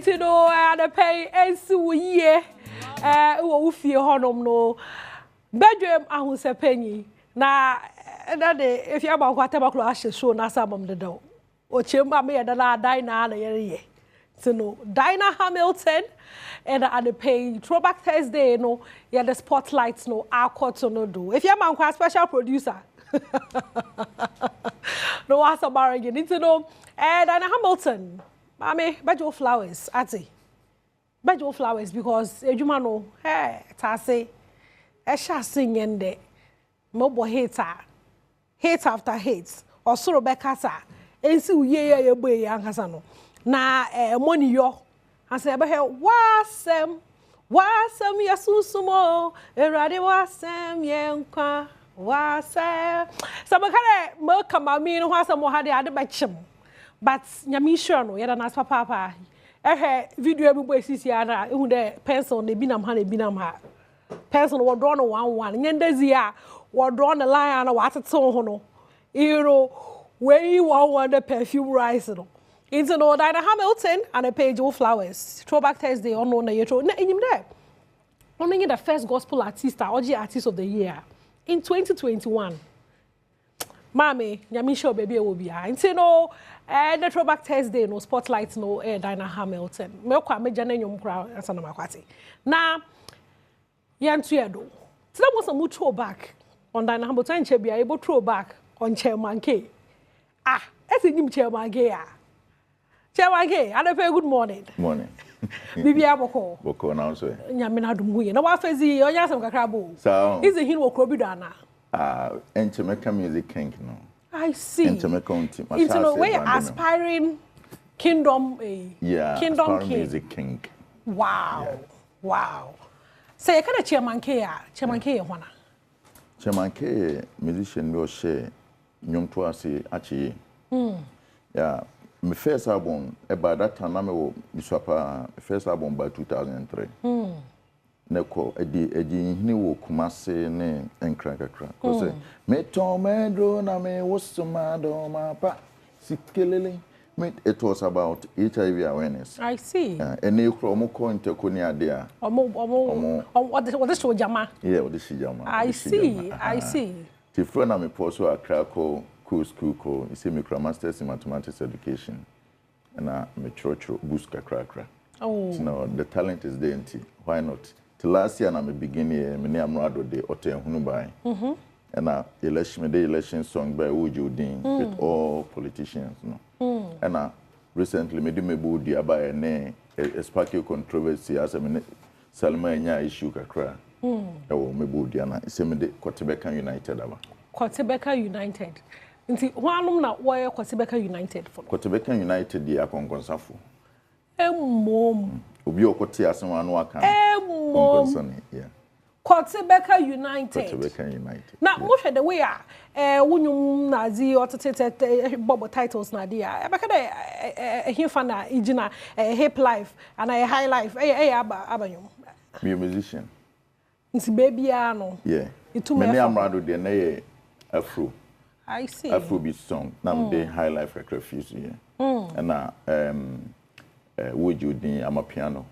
you know, and pay ensu ye. Wo fie honom no. Badwam Ahosepe na that if you about whatever class show na sabom de do. O chemba me da na dina na ye. So no, Dinah Hamilton and at the pay Throwback Thursday, no, yeah, the spotlights, no, our courts no do. If you're my special producer, no, what's about you need to know. And Dinah Hamilton, Mammy, Badwam flowers, Ati, Badwam flowers because you know, hey, Tase, I shall sing in there, mobile hater, hate after hate, or so Rebecca, and see, yeah, boy, young Hasano. Na money yo ase ebe he wasem yasusumo erade wasem yenkwa wasem sabakare mo kamami no wasem mo hade ade bechem but nyami sure no yeda nas papa video ebu boy sisi ana ehu de pencil na bi nam ha na bi nam ha pencil wo draw no 1-1 nyendezi a wo draw na line na watete ho no we 1-1 the perfume rice no. Into no Dinah Hamilton and a page of flowers. Throwback Thursday on no yetro. Na enyim there. Only the first gospel artist or artist of the year in 2021. Mommy, nyami show baby will be. Into no the Throwback Thursday no spotlight no Dinah Hamilton. Me kwa me jana nyom kra ansa na makwati. Na yantu yedo. Tida mo some throwback on Dinah Hamilton che bia able throwback on Chairman K. Ese nyim Chairman K a. Chairman K, good morning. Morning. Bibi aboko. Boko na so. Nyame na dum huye. Na wa fezi onya asem kakra bo. So. Is the hin wo kro bi do ana? Enchemeka music king no. I see. Enchemeka unti. It's no way aspiring kingdom yeah, kingdom king. Music king. Wow. Yeah. Wow. Say kana Chairman K a, Chairman K ye hwana. Chairman K musician no share nyom to ase achi. Yeah. My first album, about that time, my first album by 2003. Neko, edi ni wo kumase ne enkra kakra. Kose, me tomedro na me wosumado mapa sikelele. It was about HIV awareness. I see. And you from into Konya there. What this show jama? Yeah, what this jama. I see. I see. The friend I'm also a Krakow. School, you see me masters in mathematics education, and me church boost kakra. Oh, so now the talent is there, why not? Till last year, I'm beginning. Me name Rado de Ote Hunubai, and election song by Uju Dean with all politicians, no. And recently, me do me budi about a sparky controversy as a Salma nya issue kakra. Me budi ana. Se me de Kotebeka United aba. Kotebeka United. Nti hwanum na woye Kotebeka United for. Kotebeka United di akonkonsafo. Emom. Obi okote asem anu aka. Emom. Yeah. Kotebeka United. Kotebeka United. Na mo hwe the way wonyum na zi otete bobo titles na dia. Ebeka de himfa na igina hip life and high life. Abanyum. Be a musician. Nti baby no. Yeah. Many amrado de na ye afro. I see. Afrobeat song. Now the high life refuse here. And would you din I'm a piano.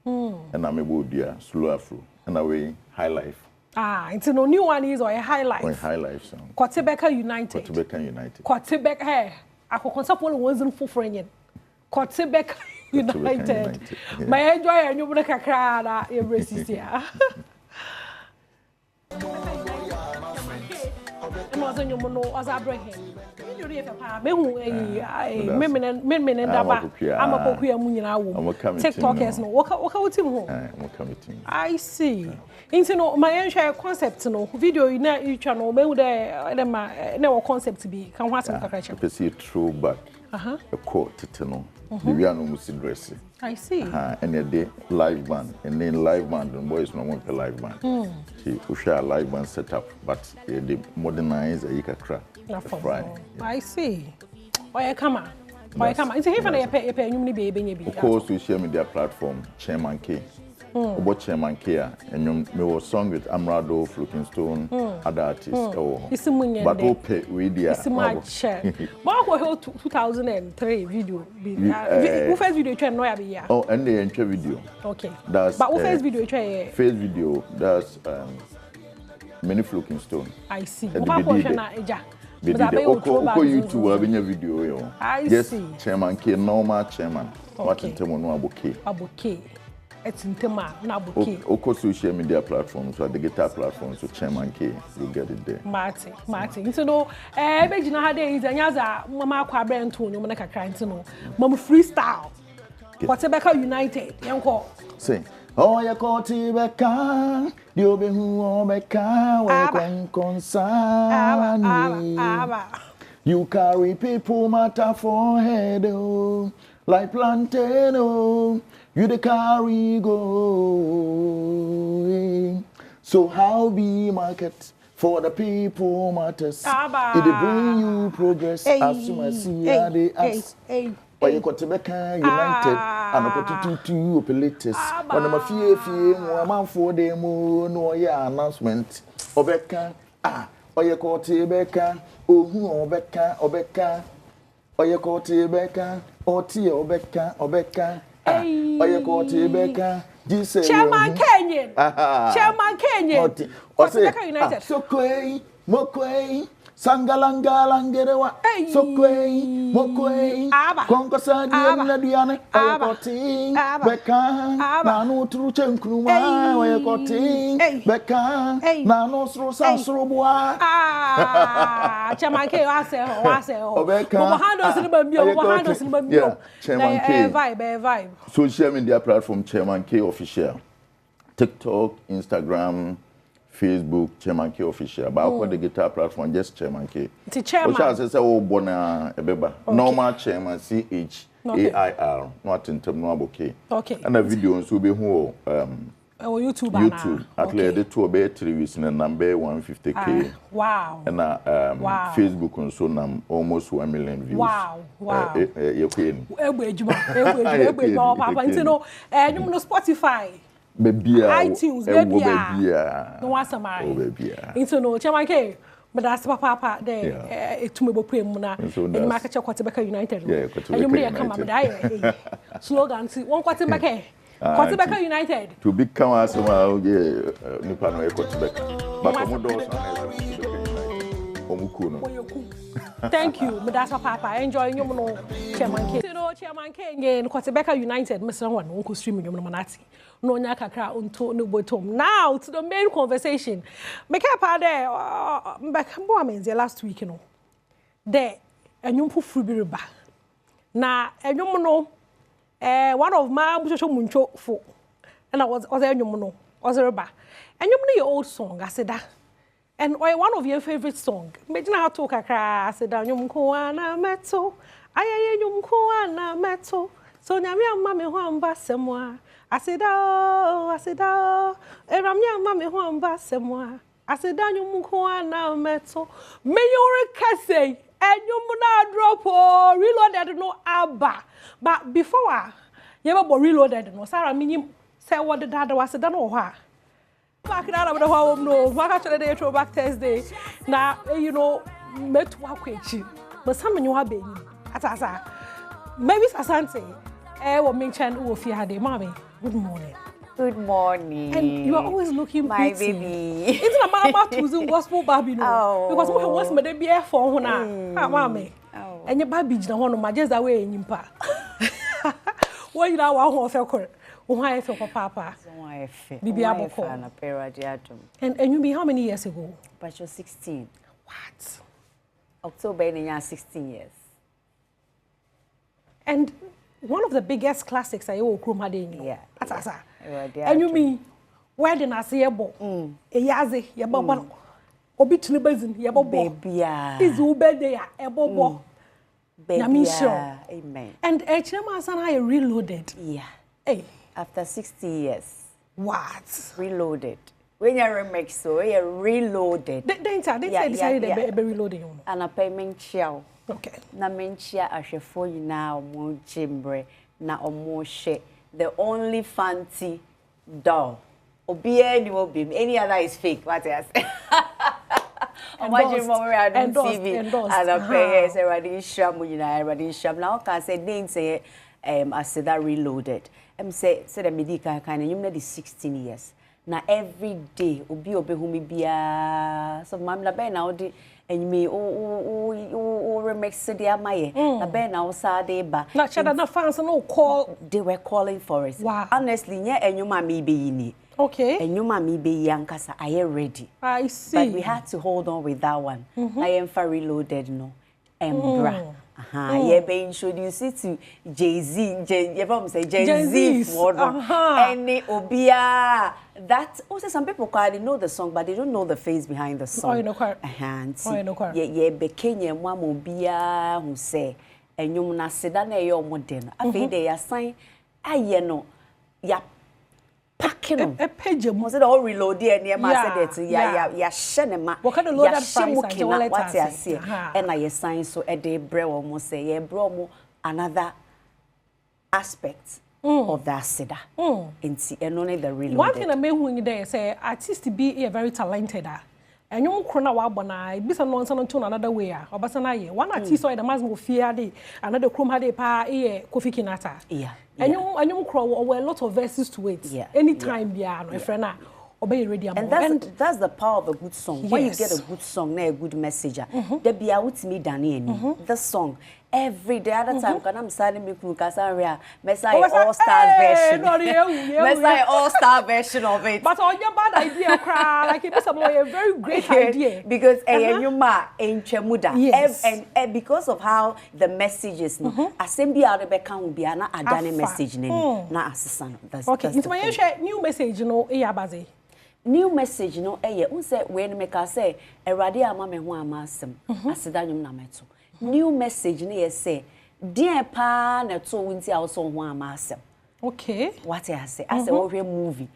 And I'm a wood slow afro. And away high life. It's no new one is or a high life. Or a high life song. Kotebeka United. Kotebeka United. Kotebeka hey. I could consult one wasn't for friend. Kotebeka United. My enjoy and you would like a crowd every year. Was on your mono as Abraham. You read a pa, me who men and Daba. I'm a pokia munina. TikTokers no. What with him? I see. Into no my entire concept no video in each channel. Me would never concept to be. Can watch some kakra. You see throwback. A court to no. The piano must dress. I see. And a day live band, and then live band, and boys no want a live band. She share a live band setup, but they modernize a yikakra. I see. Why come on? Why come on? It's a heaven. I pay you baby. Of course, we share media platform, Chairman K. about Chairman Kia, and me was song with Amrado, Flookingstone, other artists. But okay, we dear. It's much. But 2003 video. Who first video try no ya? Oh, and the entry video. Okay. That's but who first video try? First video. That's many Flookingstone. I see. Oko YouTube abinya video yo. Yes, Chairman K, normal chairman. What in terms of abuke? It's in terms of abuke. Oko social media platforms, so the guitar platforms, so Chairman K, you get it there. Martin. So no, Bejina had days and yaza, Mama Quabrant to no manaka crying to know. Mama freestyle. Whatever United, young call. Say. Oh, ya koti beka, dio be hu beka, we konsani. You carry people matter for head, oh, like plantain, oh, you the carry go. So how be market for the people matters? It bring you progress as soon as they ask. Or you got to make United and a potato operators. When I'm a few, one for them, no, yeah, announcement. Obeka, or you call Tibeka, oh, Obeka, or you call Tibeka, or Tia Obeka, or you call Tibeka, Chairman Kenyan, or say, United, so quay, Moquay. Sangalangalangerewa sokwe mokwe konkosa diana diana ayakoti beka na no truche nkruma ayakoti beka na no sro sansro boa Chairman wase Mohando sinibambio Chairman K vibe social media platform Chairman K official TikTok, Instagram, Facebook, Chairman K official. But I the guitar platform just Chairman K. The chairman. Which I say, oh, bona ebeba. Normal Chairman CHAIR. Not in terms of okay. Okay. And the videos will be who YouTube. Actually, the two about 3 weeks and number 150K. Wow. And Facebook and so almost 1 million views. Wow. You queen. Spotify. Baby, iTunes, baby. No one samari. Baby. Into no, Chairman K. But that's papa there. It to me bope muna. And market Quarterback United. And you may come up with slogan. One Quarterback. Quarterback United. To become as well, Nipano Quarterback. But thank you, but that's papa. Enjoying your mono, Chairman K. Chairman K again, Quarterback United, Mr. One, won't stream your manati. No nyakakra unto no bottom. Now to the main conversation. Make up there back last week, you know. There a new free na enyomo one of my muncho fo and I was enyomo ozereba. Enyomo your old song, I said that. And one of your favorite song. Imagine how to kakra, I said enyomo ko ana meto. Aye enyomo ko ana meto. So nyame amma me ho amba semwa. I said, Ramya mammy one basemwa. I said, Daniel Mukuana metal. May you say, and you muna drop or reloaded no abba. But before you ever reloaded no, Sarah meaning say what the dad was done or her. Back out of the home, no, what actually they throw back Thursday. Now, you know, met walk with you. But some you have been at Asa. Mavis Asante, will mention who fear had a mommy. Good morning. Good morning. And you are always looking my pretty. Baby. It's not about choosing gospel baby no. Oh. Because what was my baby for hona. Mommy. Oh. And your baby na hono ma just away in pa. What you now want to feel why feel papa. Why feel. Bibi aboko. Na pera di Adom. And you be how many years ago? But you're 16. What? October in 16 years. And one of the biggest classics I owe Chroma Day. Yeah. Atasa. And you mean wedding as a bo? A yazi, ya baba. Obi to the basin, ya baba. Baby. Is Ubede, a bobo. Baby. Amen. And Chema San I reloaded. Yeah. Hey. After 60 years. What? Reloaded. When you remix so, you reloaded. They decided to be reloading. And a payment shell. Okay. Na menchia ashefo yina omo chimbre na omo she the only fancy Doll. Obia ni obi. Any other is fake. What I say? Imagine more on TV. And I pay say radisham radisham. Now can say they say I said that reloaded. Say the medical kind of you know the 16 years. Now every day obi humi bia so mamla be na odi enyi o remix the amaye na be na o sa dey ba na chada na fans no call they were calling for it. Wow. Honestly nye enyuma me be yini. Okay. Enyuma me be yankasa I ready. I see. But we had to hold on with that one. I am for reloaded no. Embra. You be introduced to Jay-Z, Jay-Z for any obia. That also some people call they know the song, but they don't know the face behind the song. Oh, you know quite. Yeah, be Kenya mwa obia who say, and you na seda na yo modern. I think they are saying, aye no, ya packing a page was it all reloaded near my said ya shenema. What kind of load that price what I see and I sign so a day bro almost say yeah bro another aspect of that cedar and only the reloaded. One thing I may win there say artist to be a very talented and you crona wabona bisa no nsan to another way obasa na ye one artist so the mass mo fear dey another chrome had pa Kofi Kinata and you crow a lot of verses to it anytime bia no friend na obey ready and that's the power of a good song. When you get a good song na a good messenger there be out me dani the song every day other time can I'm starting me kasa Messiah all-star version Messiah all-star version of it but on your bad idea cry like it is a very great idea because enyuma enchemuda and because of how the messages no assembly out be can be na adane message na asesa that's okay into my share new message no eyabaze new message no unse we make say erade ama me ho ama asem aseda nyum na meto new message na say dear pa na to winti a so ho ama asem okay what I say I say we hear movie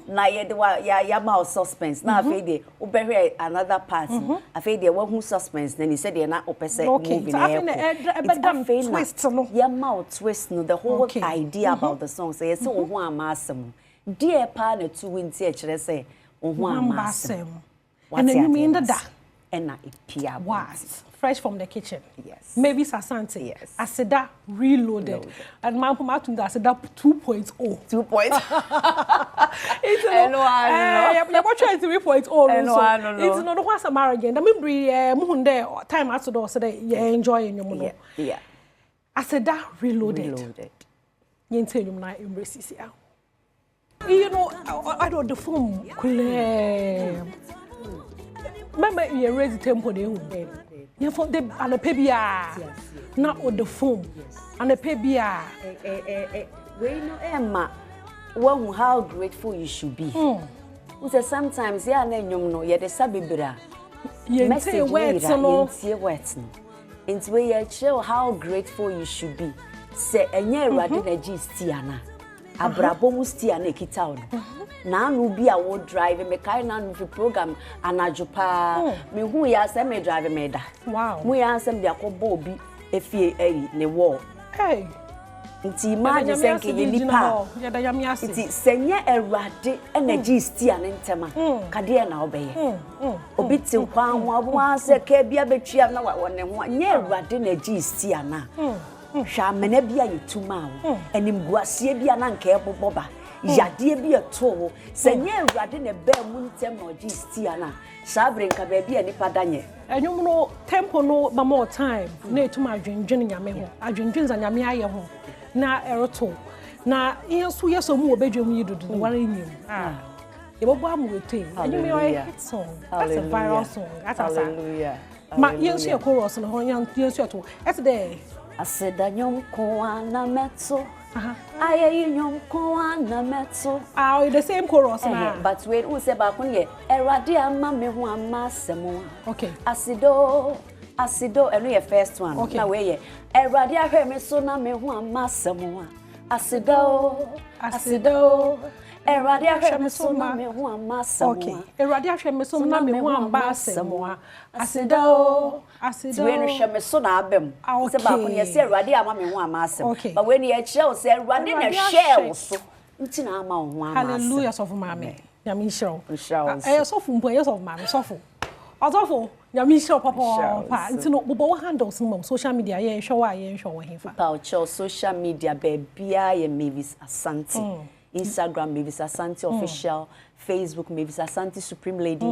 na ye de ya ma suspense na afei de obehwe another part afei de we hu suspense na ni say de na opese movie na e twist no ya ma twist no the whole idea about the song say say wo ho ama asem dear pa na to winti a kire say wo ho ama asem and then you mean that and na ipia was fresh from the kitchen. Yes. Mavis Asante. Yes. Aseda reloaded. And man put out to Aseda 2.0. 2.0. It's no. Watch 3.0. It's no one some again. The memory muhunde time after do so you enjoying your mono. Yeah. Aseda reloaded. Yente you na embrace ya. You know I don't the phone clear. Remember you raise the tempo dey you for the and the pebia not on the phone and the pebia we know Emma how grateful you should be we say sometimes ya na nyom no ye de sabibra message words no into we show how grateful you should be say enye erade na gistiana abrabo mu stiana ekita ono na anu bi a wo drive me kai na anu fi program anajopa me hu ya se me drive me da wow mu ya asem dia ko bo obi efie eri ne wall hey nti imagine say ke nipa ya da yam yase nti senye erade energy stiana ntema kade na obeye obi tin kwan ho obo ase ka bia betwia na wone ho nye erade na energy stiana hwa mena bia yetuma wo enim guasie bia na nka eboboba yade bia to senye erade na ba mu ntem na oji stia na sabre nka ba bia nipa danye enyum no tempo no ba more time na etuma adwendwen nyame ho adwendwen za nyame aye ho na eroto na yeso yeso mu obedwem yidudu no wara nyim yebobo amuwete enyum yo hit song that's a viral song that's hallelujah ma yeso e chorus no ho yeso to it's there aseda nyom ko ana meto aye nyom ko ana meto the same chorus na but when we say ba kun ye erade ama me ho ama semo okay asido eno ye first one na we ye erade ahwe me so na me ho ama semo asido erade ahwe me so na me ho ama semo okay erade ahwe me so na me ho ama semo asido when you me so na abem say ba kun ye say erade ama me ho ama asem but when you share say erade na share so nti na ama ho ama hallelujah so for mama nyame show show so for mpo so for mama so for Adom nyame show papa nti no bobo handles no social media ye show wa ye show wo hefa pa social media bebia ye Mavis Asante Instagram Mavis Asante official Facebook Mavis Asante Supreme Lady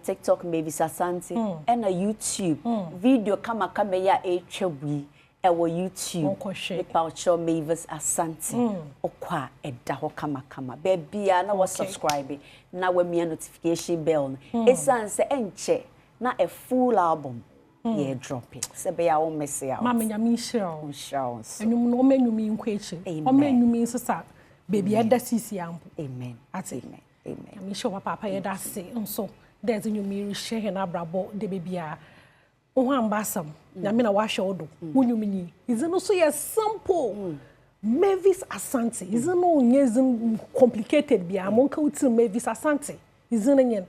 TikTok Mavis Asante and a YouTube video kama ya etwewi ewo YouTube pa Mavis Asante okwa eda ho kama bebia na was subscribe na we me notification bell esanse enche na a full album ye drop it se be ya o mess ya mama nyame show enum no menumi nkwechi o menumi sisa baby eda sisi ampo amen amen nyame show papa ye da se nso there's nyumi share na brabo de bebia o ambasam nyame na wa show do nyumi is no so yes simple Mavis Asante is no nyezin complicated bia monka uti Mavis Asante is no nyen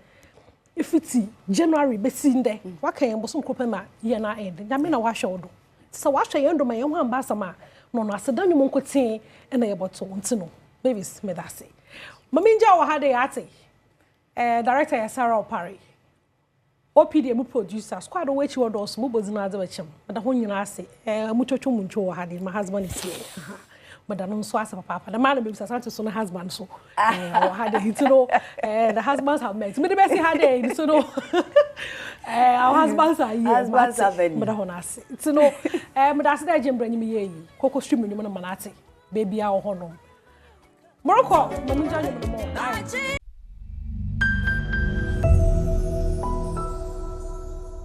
if it's January be sinde waka yen bosom kopema ye na end nyame na wa show do so wa show yen do ma yen ho ambasam a no asedan nyum nkotin e na ye boto nti no Mavis me da say mami nja wa ha de ate director ya Sarah Opare OPD mu producer squad o wechi wodos mu bozina aze wachem da ho nyina ase mu twotwo mu ntwo wa ha de my husband is here but no so ase papa the man Mavis Asante so no husband so wa ha de hitino the husbands have met me the best ha de so no our husbands are here but da ho na ase hitino me da ase da jembra nyim ye yi koko stream nyim no manate baby a ho no Morocco, mami nja nyim no mo